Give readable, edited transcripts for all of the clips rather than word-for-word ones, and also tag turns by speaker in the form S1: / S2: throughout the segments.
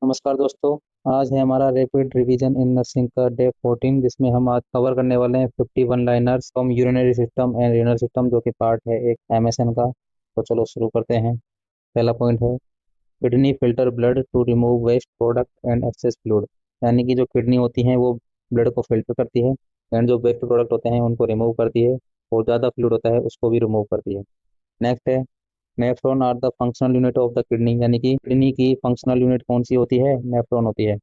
S1: नमस्कार दोस्तों। आज है हमारा रैपिड रिवीजन इन नर्सिंग का डे 14, जिसमें हम आज कवर करने वाले हैं 51 liners from urinary system and renal system, जो कि पार्ट है एक एमएसएन का। तो चलो शुरू करते हैं। पहला पॉइंट है kidney filter blood to remove waste product and excess fluid. यानी कि जो किडनी होती है वो ब्लड को फिल्टर करती है एंड जो वेस्ट प्रोडक्ट होते हैं उनको रिमूव करती है, और ज़्यादा फ्लूइड होता है उसको भी रिमूव करती है। नेक्स्ट है nephron are the functional unit of the kidney. यानी कि किडनी की फंक्शनल यूनिट कौन सी होती है? नेफ्रॉन होती है।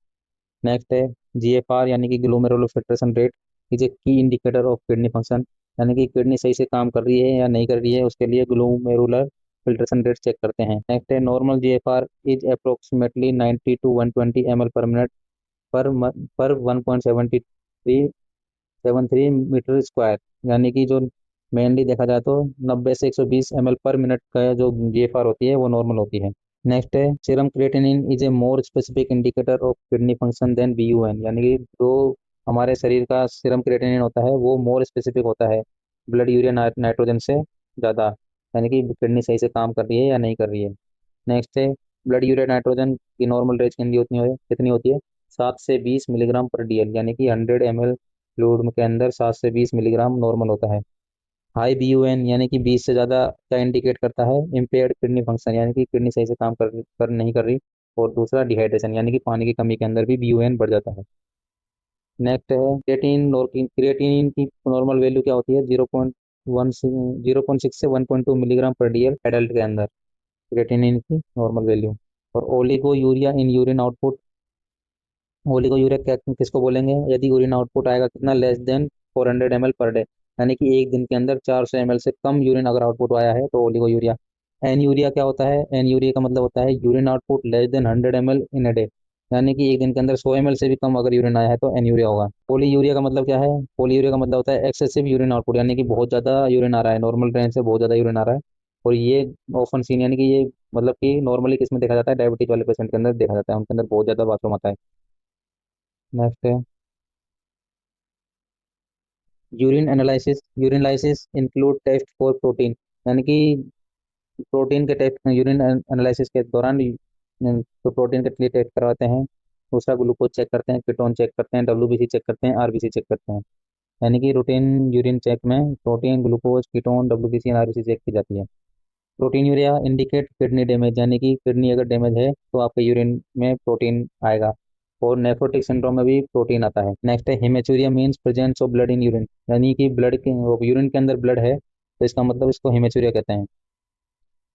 S1: नेक्स्ट है जीएफआर यानी कि glomerular filtration rate is a की इंडिकेटर ऑफ किडनी फंक्शन। यानी कि किडनी सही से काम कर रही है या नहीं कर रही है, उसके लिए ग्लोमेरुलर फिल्ट्रेशन रेट चेक करते हैं। नेक्स्ट है normal GFR is approximately 90 to 120 ml per minute per 1.73 metre square. यानी कि जो मेनली देखा जाए तो 90 से 120 ml पर मिनट का जो जीएफआर होती है वो नॉर्मल होती है। नेक्स्ट है serum creatinine is a more specific indicator of kidney function than BUN. यानी कि जो हमारे शरीर का सीरम क्रिएटिनिन होता है वो मोर स्पेसिफिक होता है ब्लड यूरिया नाइट्रोजन से ज़्यादा। यानी कि किडनी सही से काम कर रही है या नहीं कर रही है। नेक्स्ट है ब्लड यूरिया नाइट्रोजन की नॉर्मल रेंज कितनी होती है? 7 से 20 मिलीग्राम पर डीएल। यानी कि 100 ml फ्लूइड के अंदर 7 से 20 मिलीग्राम नॉर्मल होता है। हाई बीयूएन यानी कि 20 से ज़्यादा क्या इंडिकेट करता है? इम्पेयर्ड किडनी फंक्शन, यानी कि किडनी सही से काम कर नहीं कर रही। और दूसरा डिहाइड्रेशन, यानी कि पानी की कमी के अंदर भी बीयूएन बढ़ जाता है। नेक्स्ट है क्रिएटिनिन। और क्रिएटिनिन की नॉर्मल वैल्यू क्या होती है? 0.6 से 1.2 मिलीग्राम पर डीएल एडल्ट के अंदर क्रिएटिनिन की नॉर्मल वैल्यू। और oligo urea in urine output. Oligo urea क्या किसको बोलेंगे? यदि यूरिन आउटपुट आएगा कितना? Less than 400 ml per day. यानी कि एक दिन के अंदर 400 ml से कम यूरिन अगर आउटपुट आया है तो ओलिगो यूरिया। एन यूरिया क्या होता है? एन यूरिया का मतलब होता है urine output less than 100 ml in a day. यानी कि एक दिन के अंदर 100 ml से भी कम अगर यूरिन आया है तो एन यूरिया होगा। पोली यूरिया का मतलब क्या है? पोली यूरिया का मतलब होता है एक्सेसिव यूरिन आउटपुट, यानी कि बहुत ज़्यादा यूरिन आ रहा है, नॉर्मल रेंज से बहुत ज़्यादा यूरिन आ रहा है। और ये ऑफन सीन, यानी कि ये मतलब कि नॉर्मली किस में देखा जाता है? डायबिटीज वाले पेशेंट के अंदर देखा जाता है, उनके अंदर बहुत ज़्यादा बाथरूम आता है। नेक्स्ट है urine analysis include test for protein. यानी कि प्रोटीन के टेस्ट यूरिन एनालिसिस के दौरान तो प्रोटीन के लिए टेस्ट करवाते हैं। दूसरा ग्लूकोज चेक करते हैं, कीटोन चेक करते हैं, डब्ल्यूबीसी चेक करते हैं, आरबीसी चेक करते हैं। यानी कि रूटीन यूरिन चेक में प्रोटीन, ग्लूकोज, कीटोन, डब्ल्यूबीसी और आरबीसी चेक की जाती है। Protein urea indicate kidney damage. यानी कि किडनी अगर डैमेज है तो आपके यूरिन में प्रोटीन आएगा। और नेफ्रोटिक सिंड्रोम में भी प्रोटीन आता है। नेक्स्ट है haematuria means presence of blood in urine. यानी कि ब्लड के यूरिन के अंदर ब्लड है तो इसका मतलब इसको हेमेचूरिया कहते हैं।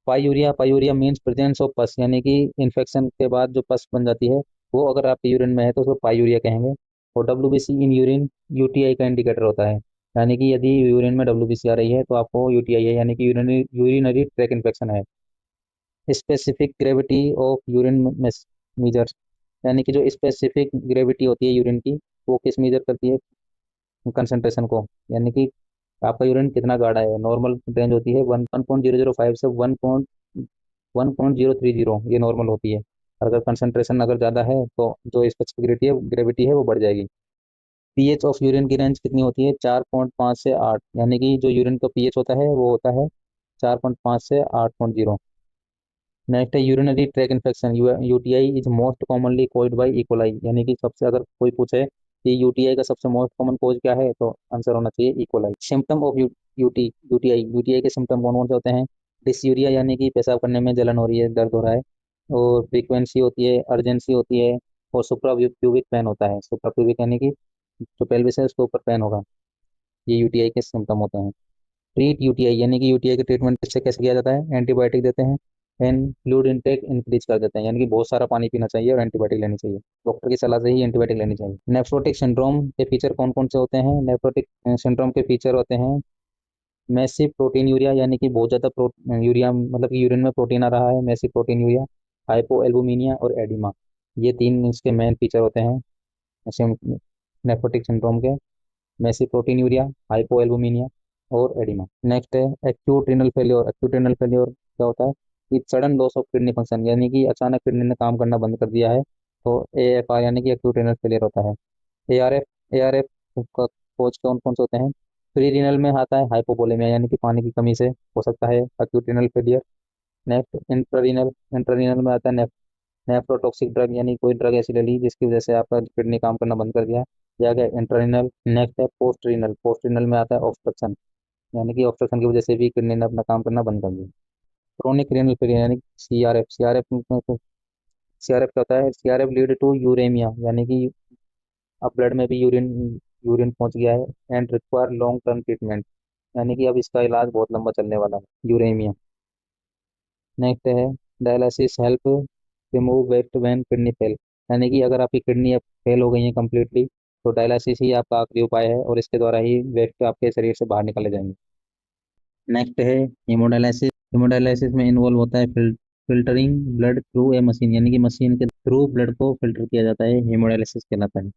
S1: पायूरिया मींस प्रेजेंस ऑफ पस। यानी कि इन्फेक्शन के बाद जो पस बन जाती है वो अगर आपके यूरिन में है तो उसको पायूरिया कहेंगे। और डब्ल्यूबीसी इन यूरिन यूटीआई का इंडिकेटर होता है। यानी कि यदि यूरिन में डब्ल्यूबीसी आ रही है तो आपको यूटीआई है, यानी कि यूरिनरी ट्रैक इन्फेक्शन है। Specific gravity of urine measure. यानी कि जो स्पेसिफिक ग्रेविटी होती है यूरिन की वो किस मेजर करती है? कंसंट्रेशन को। यानी कि आपका यूरिन कितना गाढ़ा है। नॉर्मल रेंज होती है 1.005 से 1.030, ये नॉर्मल होती है। अगर कंसंट्रेशन अगर ज़्यादा है तो जो स्पेसिफिक ग्रेविटी है वो बढ़ जाएगी। पीएच ऑफ यूरिन की रेंज कितनी होती है? 4.5 से 8। यानी कि जो यूरिन का पीएच होता है वो होता है 4.5 से 8.0। नेक्स्ट है urinary tract infection. UTI is most commonly caused by E coli. यानी कि सबसे अगर कोई पूछे कि यूटीआई का सबसे मोस्ट कॉमन कॉज क्या है तो आंसर होना चाहिए इकोलाई। सिम्टम ऑफ यूटीआई के सिम्टम कौन कौन से होते हैं? डिसयूरिया यानी कि पेशाब करने में जलन हो रही है, दर्द हो रहा है। और फ्रीक्वेंसी होती है, अर्जेंसी होती है। और सुप्रा प्यूबिक पेन होता है। सुप्रा प्यूबिक यानी कि जो पेल्विस है उसके ऊपर पेन होगा। ये यूटीआई के सिम्टम होते हैं। ट्रीट यूटीआई यानी कि यूटीआई के ट्रीटमेंट से कैसे किया जाता है? एंटीबायोटिक देते हैं एंड फ्लूइड इनटेक इंक्रीज कर देते हैं। यानी कि बहुत सारा पानी पीना चाहिए और एंटीबायोटिक लेनी चाहिए। डॉक्टर की सलाह से ही एंटीबायोटिक लेनी चाहिए। नेफ्रोटिक सिंड्रोम के फीचर कौन कौन से होते हैं? नेफ्रोटिक सिंड्रोम के फीचर होते हैं मैसिव प्रोटीन यूरिया, यानी कि बहुत ज़्यादा यूरिया मतलब कि यूरिन में प्रोटीन आ रहा है, मैसिव प्रोटीन यूरिया, हाइपो एल्बुमिनिया और एडिमा। ये तीन इसके मेन फीचर होते हैं नेफ्रोटिक सिंड्रोम के। मैसिव प्रोटीन यूरिया, हाइपो एल्बुमिनिया और एडिमा। नेक्स्ट है acute renal failure. Acute renal failure क्या होता है? कि sudden loss of kidney function, यानी कि अचानक किडनी ने काम करना बंद कर दिया है तो एएफआर यानी कि एक्यूट रीनल फेलियर होता है। एआरएफ एआरएफ का कोच कौन कौन से होते हैं? प्री रीनल में आता है हाइपोवोलेमिया, यानी कि पानी की कमी से हो सकता है एक्यूट रीनल फेलियर। नेक्स्ट इंट्रारीनल इंट्रारीनल में आता है नेफ्रोटॉक्सिक ड्रग यानी कोई ड्रग ऐसी ले ली जिसकी वजह से आपका किडनी काम करना बंद कर दिया, या गया इंट्रारीनल। नेक्स्ट है पोस्ट रीनल। पोस्ट रीनल में आता है ऑब्स्ट्रक्शन, यानी कि ऑब्स्ट्रक्शन की वजह से भी किडनी ने अपना काम करना बंद कर दिया। क्रोनिक रीनल फेलियर यानी CRF। सीआरएफ क्या होता है? सीआरएफ लीड टू यूरेमिया, यानी कि अब ब्लड में भी यूरिन यूरिन पहुंच गया है, and require long term treatment, यानी कि अब इसका इलाज बहुत लंबा चलने वाला है, यूरेमिया। नेक्स्ट है dialysis help remove weight when kidney fail, यानी कि अगर आपकी किडनी अब फेल हो गई है कम्प्लीटली, तो डायलिसिस ही आपका आखिरी उपाय है और इसके द्वारा ही वेट आपके शरीर से बाहर निकाले जाएंगे। नेक्स्ट है हेमोडायलिसिस। हेमोडायलिसिस में इन्वॉल्व होता है filtering blood through a machine, यानी कि मशीन के थ्रू ब्लड को फिल्टर किया जाता है, हेमोडायलिसिस कहलाता है।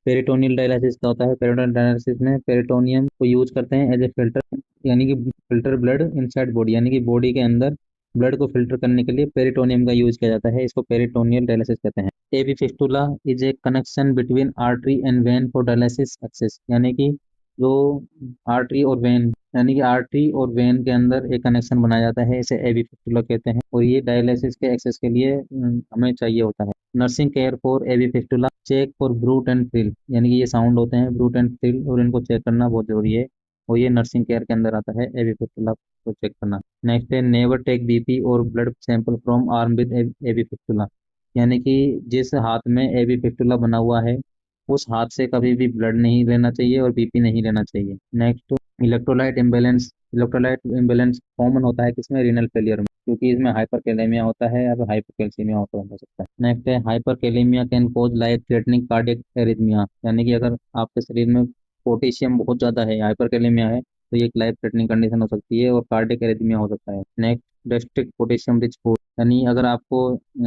S1: पेरिटोनियल डायलिसिस क्या होता है? पेरिटोनियल डायलिसिस में पेरिटोनियम को यूज करते हैं एज ए फिल्टर, यानी कि फिल्टर ब्लड इनसाइड बॉडी, यानी कि बॉडी के अंदर ब्लड को फिल्टर करने के लिए पेरिटोनियम का यूज किया जाता है, इसको पेरिटोनियल डायलिसिस कहते हैं। AV fistula is a connection between artery and vein for dialysis access, यानी कि जो आर्टरी और वेन, यानी कि आर्टरी और वेन के अंदर एक कनेक्शन बनाया जाता है, इसे एबी फिस्टुला कहते हैं, और ये डायलिसिस के एक्सेस के लिए हमें चाहिए होता है। Nursing care for AV fistula, check for bruit and thrill, यानी कि ये साउंड होते हैं ब्रूट एंड फ्रिल, और इनको चेक करना बहुत जरूरी है, और ये नर्सिंग केयर के अंदर आता है एबी फिस्टुला को चेक करना। नेक्स्ट है नेवर टेक बीपी और blood sample from arm with AV fistula, यानी कि जिस हाथ में एबी फिस्टुला बना हुआ है उस हाथ से कभी भी ब्लड नहीं लेना चाहिए और बीपी नहीं लेना चाहिए। Next electrolyte imbalance. Electrolyte imbalance common होता है किसमें? रीनल फेलियर में, क्योंकि इसमें हाइपरकैलेमिया होता है या फिर हाइपोकैल्सीमिया हो सकता है। नेक्स्ट है hyperkalaemia can cause life threatening cardiac arrhythmia, यानी कि अगर आपके शरीर में पोटेशियम बहुत ज़्यादा है, हाइपरकैलेमिया है, तो ये एक लाइफ थ्रेटनिंग कंडीशन हो सकती है और कार्डियक एरिथमिया हो सकता है। Next restrict potassium rich food, यानी अगर आपको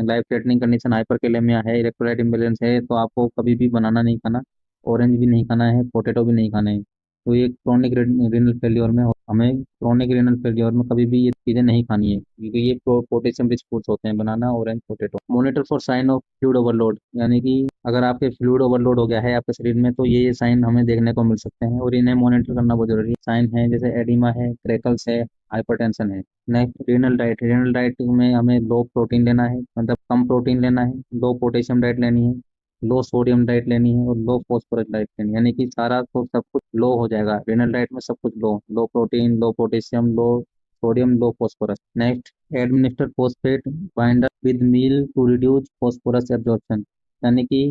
S1: लाइफ थ्रेटनिंग कंडीशन हाइपरकैलेमिया है, इलेक्ट्रोलाइट इम्बेलेंस है, तो आपको कभी भी बनाना नहीं खाना, ऑरेंज भी नहीं खाना है, पोटैटो भी नहीं खाना है। तो ये क्रोनिक रीनल फेलियर में हमें क्रोनिक रीनल फेलियर में कभी भी ये चीज़ें नहीं खानी है, क्योंकि ये पोटेशियम रिच फूड्स होते हैं, banana, orange, potato. Monitor for sign of fluid overload, यानी कि अगर आपके फ्लूइड ओवरलोड हो गया है आपके शरीर में, तो ये साइन हमें देखने को मिल सकते हैं और इन्हें मॉनिटर करना बहुत जरूरी है। साइन है जैसे एडिमा है, क्रेकल्स है, हाइपरटेंशन है। Next renal diet. Renal diet में हमें लो प्रोटीन लेना है, मतलब कम प्रोटीन लेना है, लो पोटेशियम डाइट लेनी है, लो सोडियम डाइट लेनी है और लो फॉस्फोरस डाइट लेनी है, यानी कि सारा तो सब कुछ लो हो जाएगा रेनल डाइट में, सब कुछ low, low protein, low potassium, low sodium, low phosphorus. Next administer phosphate binder with meal to reduce phosphorus absorption, यानी कि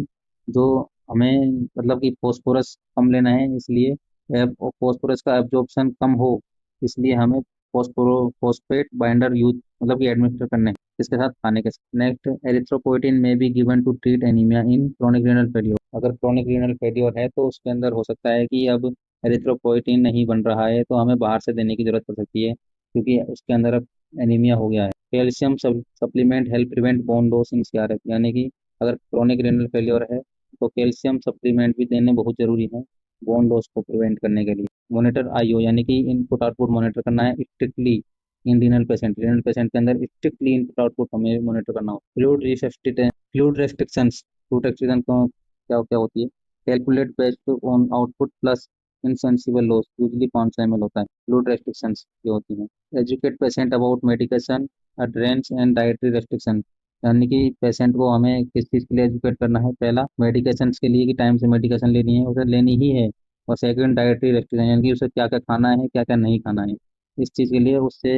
S1: जो हमें मतलब कि फॉस्फोरस कम लेना है, इसलिए फॉस्फोरस का एब्जॉर्प्शन कम हो, इसलिए हमें फॉस्फेट बाइंडर यूज मतलब कि एडमिनिस्टर करने हैं, इसके साथ खाने के साथ। Next erythropoietin may be given to treat anaemia in chronic renal failure, अगर क्रोनिक रीनल फेलियर है तो उसके अंदर हो सकता है कि अब एरिथ्रोपोइटिन नहीं बन रहा है, तो हमें बाहर से देने की जरूरत पड़ सकती है, क्योंकि उसके अंदर अब एनीमिया हो गया है। Calcium supplement help prevent bone loss in CRF, यानी कि अगर क्रोनिक रीनल फेलियर है तो कैल्शियम सप्लीमेंट भी देने बहुत जरूरी है बोन लॉस को प्रिवेंट करने के लिए। मॉनिटर IO, यानी कि इनपुट आउटपुट मॉनिटर करना है स्ट्रिक्टली इन रीनल पेशेंट के अंदर स्ट्रिक्टली इनपुट आउटपुट हमें मॉनिटर करना हो। Fluid restrictions. फ्लूइड रेस्ट्रिक्शन को क्या क्या होती है? Calculate based on output plus insensible loss, usually 500 ml होता है। फ्लूइड रेस्ट्रिक्शंस ये होती हैं। Educate patient about medication adherence and dietary restriction, यानी कि पेशेंट को हमें किस चीज़ के लिए एजुकेट करना है? पहला मेडिकेशन के लिए कि टाइम से मेडिकेशन लेनी है, उसे लेनी ही है, और सेकंड डाइटरी रेस्ट्रिक्शन, यानी कि उसे क्या क्या खाना है, क्या क्या नहीं खाना है, इस चीज़ के लिए उससे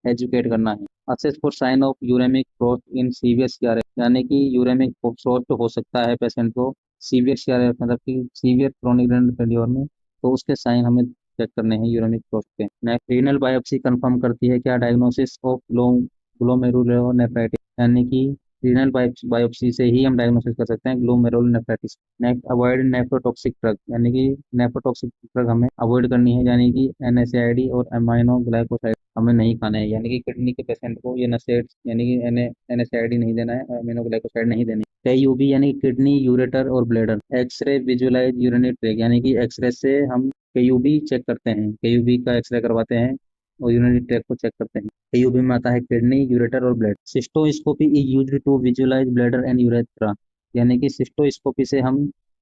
S1: एजुकेट करना है। Assess for sign of uraemic frost in severe CRF, यानी कि यूरेमिक फ्रोस्ट हो सकता है पेशेंट को सीवियर CRF मतलब कि सीवियर क्रोनिक रीनल फेलियर में, तो उसके साइन हमें चेक करने हैं यूरेमिक फ्रोस्ट के। नेक्स्ट रीनल बायोप्सी कंफर्म करती है क्या डायग्नोसिस ऑफ ग्लोमेरुलोनेफ्राइटिस, यानी कि रीनल बायोप्सी से ही हम डायग्नोसिस कर सकते हैं glomerulonephritis. Next avoid nephrotoxic drug, यानी कि नेफ्रोटॉक्सिक ड्रग हमें अवॉइड करनी है, यानी कि NSAID और अमाइनो ग्लाइकोसाइड हमें नहीं खाना है, यानी कि किडनी के पेशेंट को ये नशेड्स यानी कि NSAID नहीं देना है और अमीनो ग्लाइकोसाइड नहीं देनी। KUB यानी किडनी यूरेटर और bladder. X-ray visualise urinary tract, यानी कि एक्सरे से हम KUB चेक करते हैं, KUB का एक्सरे करवाते हैं और यूरिनरी ट्रैक को चेक करते हैं। KUB में आता है किडनी, यूरेटर और bladder. Cystoscopy is used to visualise bladder and urethra, यानी कि सिस्टोस्कोपी से हम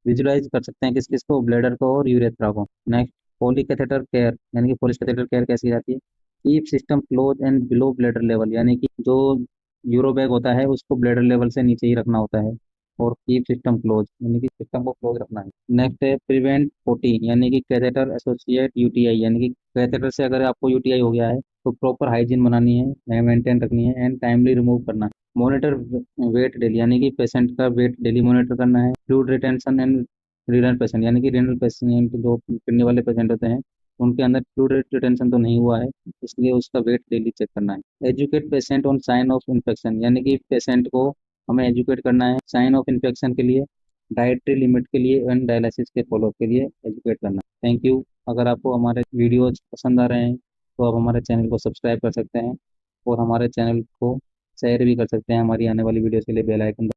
S1: विजुअलाइज कर सकते हैं किस किस को? ब्लैडर को और यूरेथ्रा को। नेक्स्ट पॉलीकैथेटर केयर, यानी कि पॉलीकैथेटर केयर कैसी जाती है? Keep system close and below bladder level, यानी कि जो यूरो बैग होता है उसको ब्लैडर लेवल से नीचे ही रखना होता है। और कीप सिस्टम क्लोज, यानी कि सिस्टम को क्लोज रखना है। नेक्स्ट है प्रिवेंट ओटी, यानी कि कैथेटर एसोसिएट यूटीआई, यानी कि कैथेटर से अगर आपको यूटीआई हो गया है तो प्रॉपर हाइजीन बनानी है, मेंटेन रखनी है एंड टाइमली रिमूव करना है। मॉनिटर वेट डेली, यानी कि पेशेंट का वेट डेली मॉनिटर करना है। Fluid retention and renal patient, यानी कि रीनल पेशेंट जो किडनी वाले पेशेंट होते हैं उनके अंदर फ्लूइड रिटेंशन तो नहीं हुआ है, इसलिए उसका वेट डेली चेक करना है। Educate patient on sign of infection, यानी कि पेशेंट को हमें एजुकेट करना है साइन ऑफ इन्फेक्शन के लिए, डाइटरी लिमिट के लिए एंड डायलिसिस के फॉलोअप के लिए एजुकेट करना है। Thank you. अगर आपको हमारे वीडियोज पसंद आ रहे हैं तो आप हमारे चैनल को सब्सक्राइब कर सकते हैं और हमारे चैनल को शेयर भी कर सकते हैं। हमारी आने वाली वीडियोस के लिए बेल आइकन